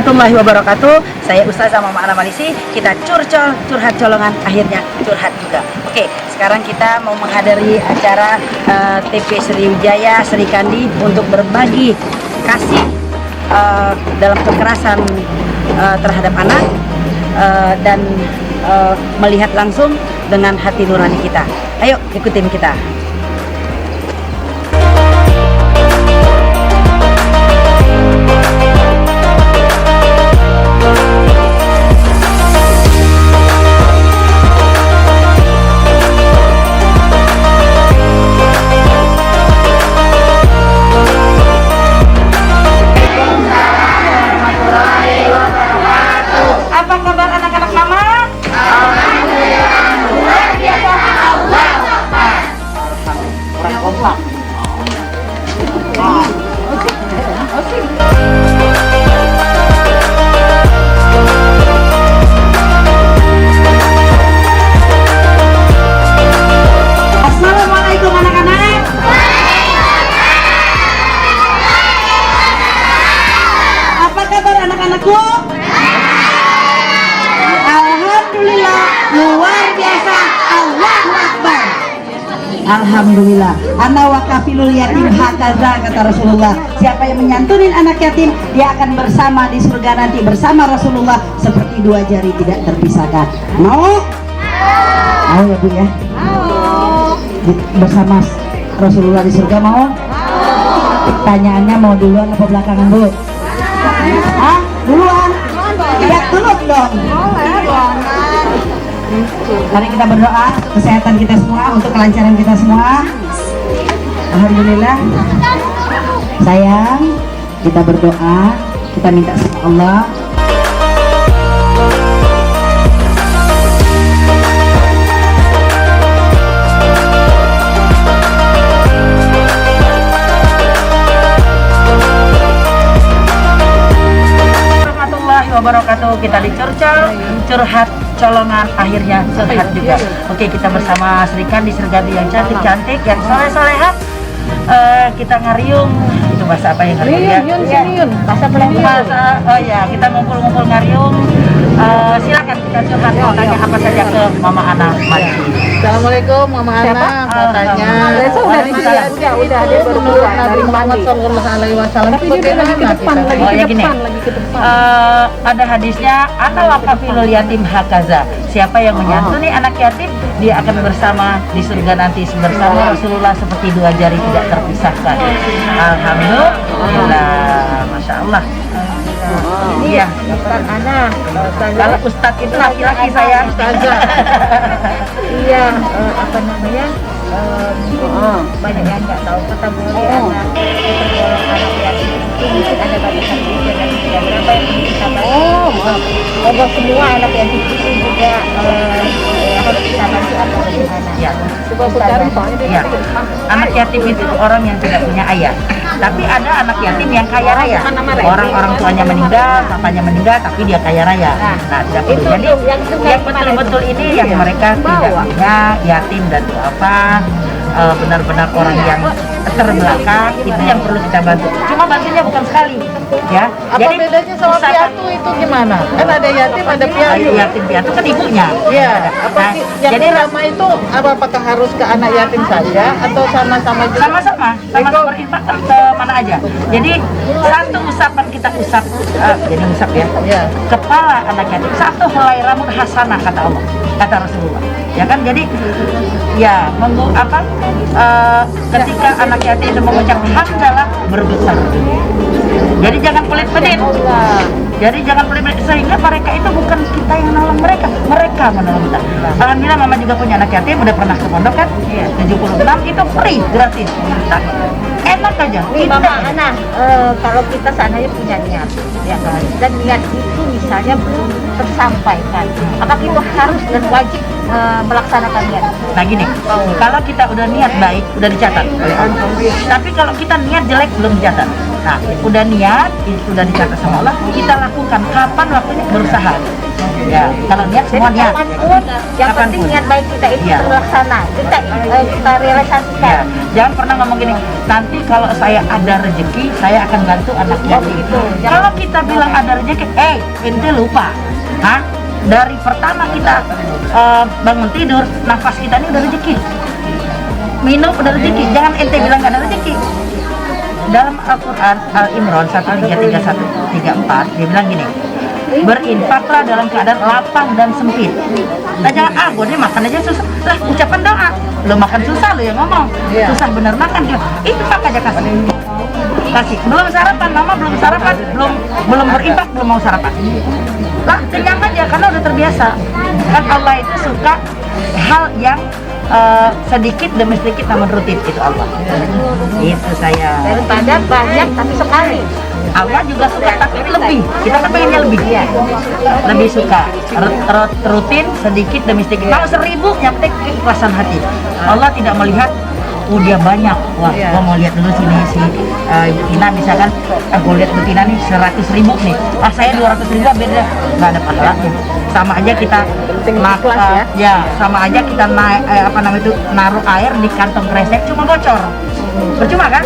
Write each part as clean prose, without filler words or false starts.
warahmatullahi wabarakatuh. Saya Ustazah Mama Ana Malisi. Kita curhat colongan, akhirnya curhat juga. Oke, sekarang kita mau menghadiri acara TP Sriwijaya Sri Kandi untuk berbagi kasih dalam kekerasan terhadap anak dan melihat langsung dengan hati nurani kita. Ayo ikutin kita. Assalamualaikum anak-anak. Apa kabar anak-anakku? Alhamdulillah, luar biasa. Allahu Akbar. Alhamdulillah. Ana wakafilul yatim hakaza, kata Rasulullah. Siapa yang menyantunin anak yatim, dia akan bersama di surga nanti bersama Rasulullah seperti dua jari tidak terpisahkan. Mau? Mau ya Bu ya? Bersama Rasulullah di surga mau? Pertanyaannya mau duluan apa belakangan dulu? Ah, duluan? Tidak dulu dong. Mari kita berdoa kesehatan kita semua, untuk kelancaran kita semua. Alhamdulillah. Sayang, kita berdoa, kita minta sama Allah. Warahmatullahi wabarakatuh. Kita curhat colongan, akhirnya curhat juga. Oke, kita bersama Sri Kandi yang cantik-cantik, yang soleh-solehat. Kita ngariung, itu bahasa apa yang ngariung ya? Bahasa Palembang. Oh ya, kita ngumpul-ngumpul ngariung. Silakan kita curhat, mau tanya apa saja ke Mama Ana Malisi. Assalamualaikum Mama Ana, mau tanya. Udah dia baru pulang Nabi Muhammad sallallahu alaihi wasallam. Bagaimana kita? Oh ya gini. Ada hadisnya, ana wakafilul yatim hakaza. Siapa yang menyantuni anak yatim, dia akan bersama di surga nanti bersama Rasulullah seperti dua jari tidak terpisahkan. Alhamdulillah, masya Allah. Iya, Ustaz Ana. kalau Ustadz itu laki-laki saya. Iya, apa namanya? Banyak yang nggak tahu kategori anak tergolong anak yatim itu mungkin ada batasan usia dan usia berapa yang kita bantu. Semua anak yatim itu juga harus kita bantu atau bagaimana? Ya. Coba cari soalnya Ya. Anak yatim itu orang yang tidak punya ayah. Tapi ada anak yatim yang kaya raya. Orang tuanya meninggal, bapaknya meninggal, tapi dia kaya raya. Nah, tidak perlu. Jadi yang betul-betul ini yang mereka tidak punya yatim dan apa, benar-benar orang yang terbelakang, itu yang perlu kita bantu. Cuma bantunya bukan sekali, ya. Apa Jadi bedanya sama piatu itu gimana? Kan ada yatim, ada piatu. Yatim piatu kan ibunya. Iya. Apa Nah, sih yang jadi pertama itu apakah harus ke anak yatim saja atau sama-sama juga? sama-sama berinfak ke mana aja. Jadi satu usapan kita usap, jadi usap ya. Iya. Kepala anak yatim, satu helai rambut hasanah, kata Allah, kata Rasulullah. Ya kan, jadi ya ketika anak yatim itu mengucap hamdalah, berbesar. Jadi jangan pelit-pelit. Jadi jangan pelit-pelit, sehingga mereka itu bukan kita yang nolong mereka menolong kita. Alhamdulillah Mama juga punya anak yatim, udah pernah ke pondok kan? 76 itu free, gratis. Enak aja. Mama Ana, kalau kita seandainya punya niat, ya kan, dan niat itu misalnya belum tersampaikan, apakah itu harus dan wajib melaksanakan niat? Nah gini, kalau kita udah niat baik, udah dicatat oleh Allah. Tapi kalau kita niat jelek, belum dicatat. Nah, udah niat, itu sudah dicatat sama Allah, kita lakukan. Kapan waktunya? Berusaha. Ya, kalau niat semua niat. Kapanpun, yang penting niat baik kita itu terlaksana. Kita realisasikan. Ya, jangan pernah ngomong gini, nanti kalau saya ada rezeki, saya akan bantu anak yatim. Gitu. Kalau kita bilang ada rezeki, ente lupa. Hah? Dari pertama kita bangun tidur, nafas kita ini udah rezeki. Minum udah rezeki. Jangan ente bilang gak ada rezeki. Dalam Al-Quran Al-Imran 1331-34 dia bilang gini, berinfaklah dalam keadaan lapang dan sempit. Nah, jangan gue nih makan aja susah. Lah, ucapan doa. Lo makan susah lo yang ngomong. Susah bener makan dia. Infak aja kasih. Belum sarapan, mama belum sarapan, belum berinfak, belum mau sarapan. Lah, kenyang aja karena udah terbiasa. Kan Allah itu suka hal yang sedikit demi sedikit namun rutin, itu Allah. Itu saya. Daripada banyak tapi sekali. Allah juga suka tapi lebih. Kita kan pengennya lebih. Lebih suka rutin sedikit demi sedikit. Kalau 1000 yang penting keikhlasan hati. Allah tidak melihat dia banyak. Wah, gua mau lihat dulu sini si Tina misalkan, gua lihat Bu Tina nih 100.000 nih. Saya 200.000 beda, nggak ada pahalanya. Sama aja kita sama aja kita naruh air di kantong kresek cuma bocor. Percuma kan?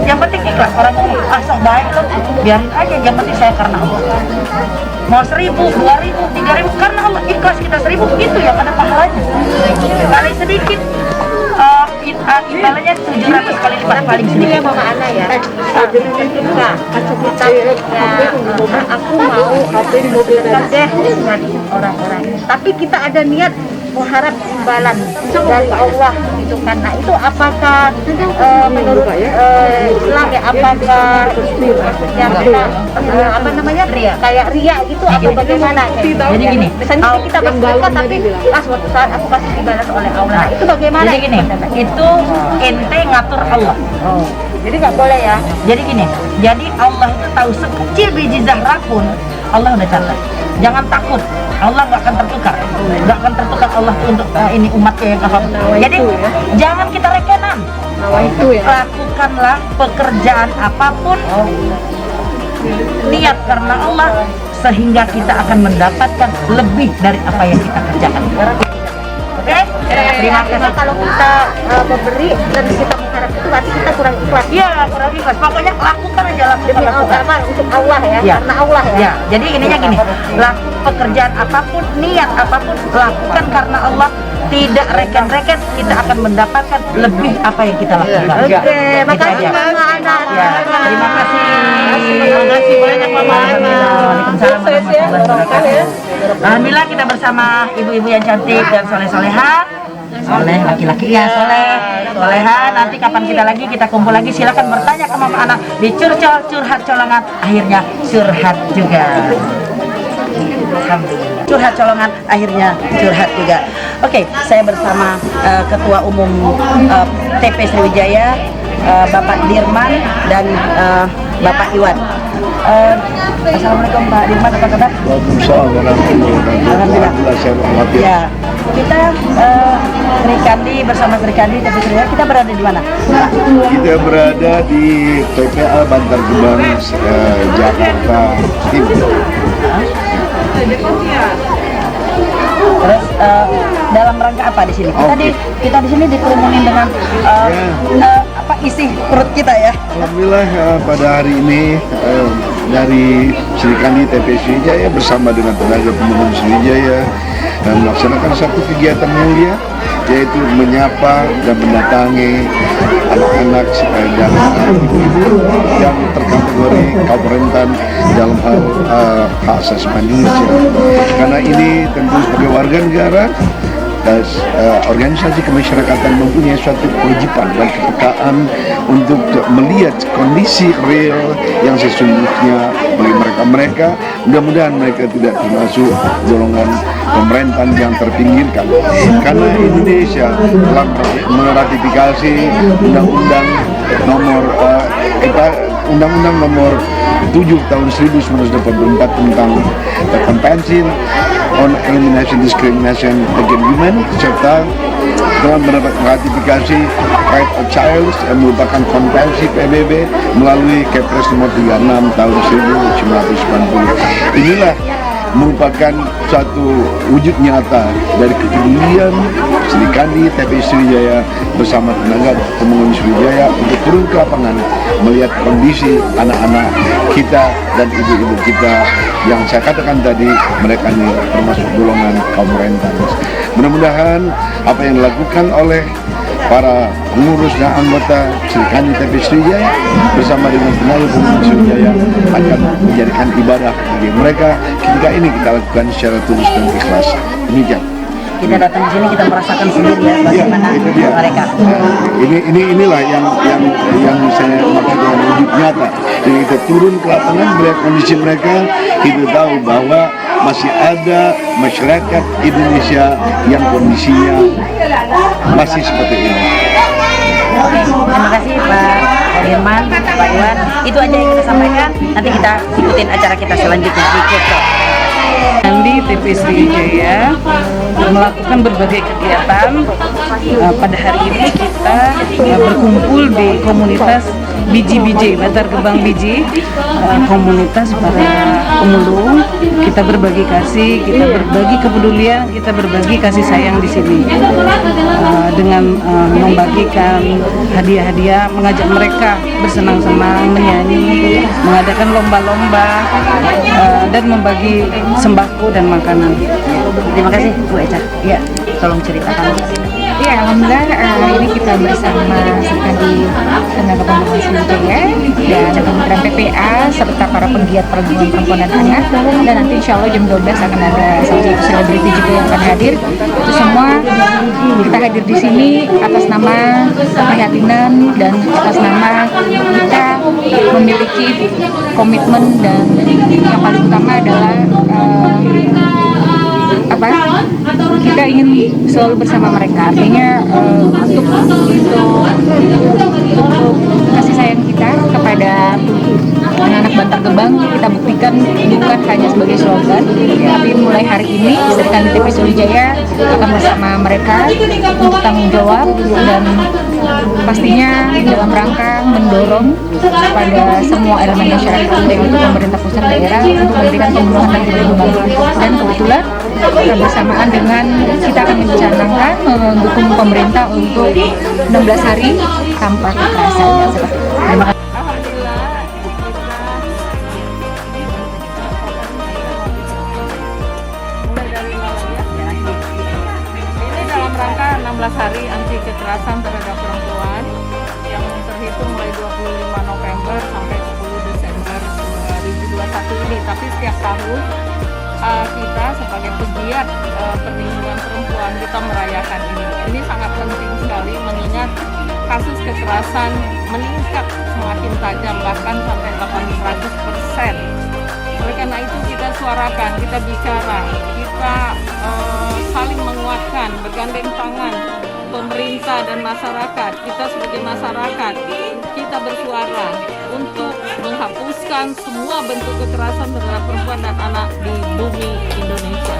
Yang penting ikhlas. Orang ngomong, sok baik lo, biarin aja. Yang penting saya karena Allah. Mau 1000, 2000, 3000 karena Allah, ikhlas kita 1000 itu yang ada pahalanya. Kali sedikit imbalannya 700 kali lipat paling sedikit. Mama Ana ya. Aku mau dekat deh dengan orang-orang. Tapi kita ada niat mengharap imbalan dari Allah gitu kan. Nah, itu apakah menurut Islam ya, apakah yang kita kayak ria gitu atau bagaimana? Jadi gini, misalnya kita bersedekah tapi suatu saat aku pasti dibalas oleh Allah. Nah, itu bagaimana? Jadi gini, itu ente ngatur Allah. Jadi nggak boleh ya. Jadi gini, jadi Allah itu tahu sekecil biji zarah pun Allah udah catat. Jangan takut, Allah nggak akan tertukar, Allah untuk ini umatnya yang paham. Jadi jangan kita rekenan. Lakukanlah pekerjaan apapun, niat karena Allah, sehingga kita akan mendapatkan lebih dari apa yang kita kerjakan. Oke? Terima kasih. Kalau kita memberi dan kita mengharap itu berarti kita kurang ikhlas. Iya, kurang ikhlas. Pokoknya lakukan aja, lakukan. Untuk Allah ya, karena Allah ya. Jadi ininya gini, lakukan pekerjaan apapun, niat apapun, lakukan karena Allah. Tidak reken-reken, kita akan mendapatkan lebih apa yang kita lakukan. Oke, makasih Mama Ana. Terima kasih. Terima kasih banyak Mama Ana. Waalaikumsalam warahmatullahi wabarakatuh. Alhamdulillah kita bersama ibu-ibu yang cantik dan soleh-soleha. Soleh laki-laki ya, soleha. Nanti kapan kita lagi kita kumpul lagi, silakan bertanya ke Mama Ana di curhat colongan, akhirnya curhat juga. Curhat colongan, akhirnya curhat juga. Oke, saya bersama Ketua Umum TP Sriwijaya, Bapak Dirman dan Bapak Iwan. Assalamualaikum Pak Dirman, apa kabar? Waalaikumsalam warahmatullahi wabarakatuh. Ya, kita Sri Kandi bersama Sri Kandi TP Sriwijaya, kita berada di mana? Kita berada di PPA Bantar Gebang, Jakarta Timur. Terus dalam rangka apa di sini? Kita di sini dikerumunin dengan apa isi perut kita ya? Alhamdulillah pada hari ini dari Sri Kandi TP Sriwijaya bersama dengan tenaga pembangunan Sriwijaya melaksanakan satu kegiatan mulia, yaitu menyapa dan mendatangi anak-anak dan ibu-ibu yang terkategori kaum rentan dalam hal hak asasi manusia. Karena ini tentu sebagai warga negara, organisasi kemasyarakatan mempunyai suatu kewajiban dan kepekaan untuk melihat kondisi real yang sesungguhnya bagi mereka. Mudah-mudahan mereka tidak termasuk golongan pemerintahan yang terpinggirkan, karena Indonesia telah meratifikasi Undang-Undang nomor 7 tahun 1984 tentang Convention on Elimination Discrimination Against Women serta telah mendapat ratifikasi Right of Child yang merupakan konvensi PBB melalui Kepres nomor 36 tahun 1990. Inilah merupakan satu wujud nyata dari kepedulian Sri Kandi TPI Sriwijaya bersama tenaga pembangunan Sriwijaya untuk turun ke lapangan melihat kondisi anak-anak kita dan ibu-ibu kita yang saya katakan tadi, mereka ini termasuk golongan kaum rentan. Mudah-mudahan apa yang dilakukan oleh para pengurus dan anggota Sri Kandi TPI Sriwijaya bersama dengan tenaga pembangunan Sriwijaya akan menjadikan ibadah bagi mereka ketika ini kita lakukan secara tulus dan ikhlas. Demikian. Kita datang di sini, kita merasakan sendiri ya bagaimana mereka. Inilah yang saya maksud dengan wujud nyata. Jadi kita turun ke lapangan melihat kondisi mereka, kita tahu bahwa masih ada masyarakat Indonesia yang kondisinya masih seperti ini. Oke, terima kasih Pak Herman, Pak Iwan. Itu aja yang kita sampaikan. Nanti kita ikutin acara kita selanjutnya di Curcol. Kandi TPI Sriwijaya melakukan berbagai kegiatan. Pada hari ini kita berkumpul di komunitas biji-biji, Bantar Gebang Biji, komunitas para pemulung. Kita berbagi kasih, kita berbagi kepedulian, kita berbagi kasih sayang di sini dengan membagikan hadiah-hadiah, mengajak mereka bersenang-senang, menyanyi, mengadakan lomba-lomba, dan membagi sembako dan makanan. Terima kasih Bu Eca. Ya, tolong ceritakan. Ya, alhamdulillah hari ini kita bersama Sri Kandi Tenaga Pembangunan Sriwijaya dan Kementerian PPA serta para penggiat perlindungan perempuan dan anak, dan nanti insya Allah jam 12 akan ada salah satu selebriti juga yang akan hadir. Itu semua kita hadir di sini atas nama keprihatinan dan atas nama kita memiliki komitmen, dan yang paling utama adalah kita ingin selalu bersama mereka. Artinya untuk kasih sayang kita kepada anak-anak Bantar Gebang kita buktikan bukan hanya sebagai slogan, tapi mulai hari ini Sri Kandi TPI Sriwijaya akan bersama mereka untuk tanggung jawab, dan pastinya dalam rangka mendorong kepada semua elemen masyarakat, baik itu pemerintah pusat, daerah, untuk memberikan pembunuhan dan perlindungan. Dan kebetulan bersamaan dengan kita akan mencanangkan mendukung pemerintah untuk 16 hari tanpa kekerasan. Terima kasih. Ini dalam rangka 16 hari anti kekerasan terhadap perempuan yang terhitung mulai 25 November sampai 10 Desember 2021 ini. Tapi setiap tahun kita sebagai pegiat perlindungan perempuan kita merayakan ini. Ini sangat penting sekali mengingat kasus kekerasan meningkat semakin tajam, bahkan sampai 800%. Oleh karena itu kita suarakan, kita bicara, kita saling menguatkan, bergandeng tangan pemerintah dan masyarakat. Kita sebagai masyarakat, kita bersuara untuk menghapuskan semua bentuk kekerasan terhadap perempuan dan anak di bumi Indonesia.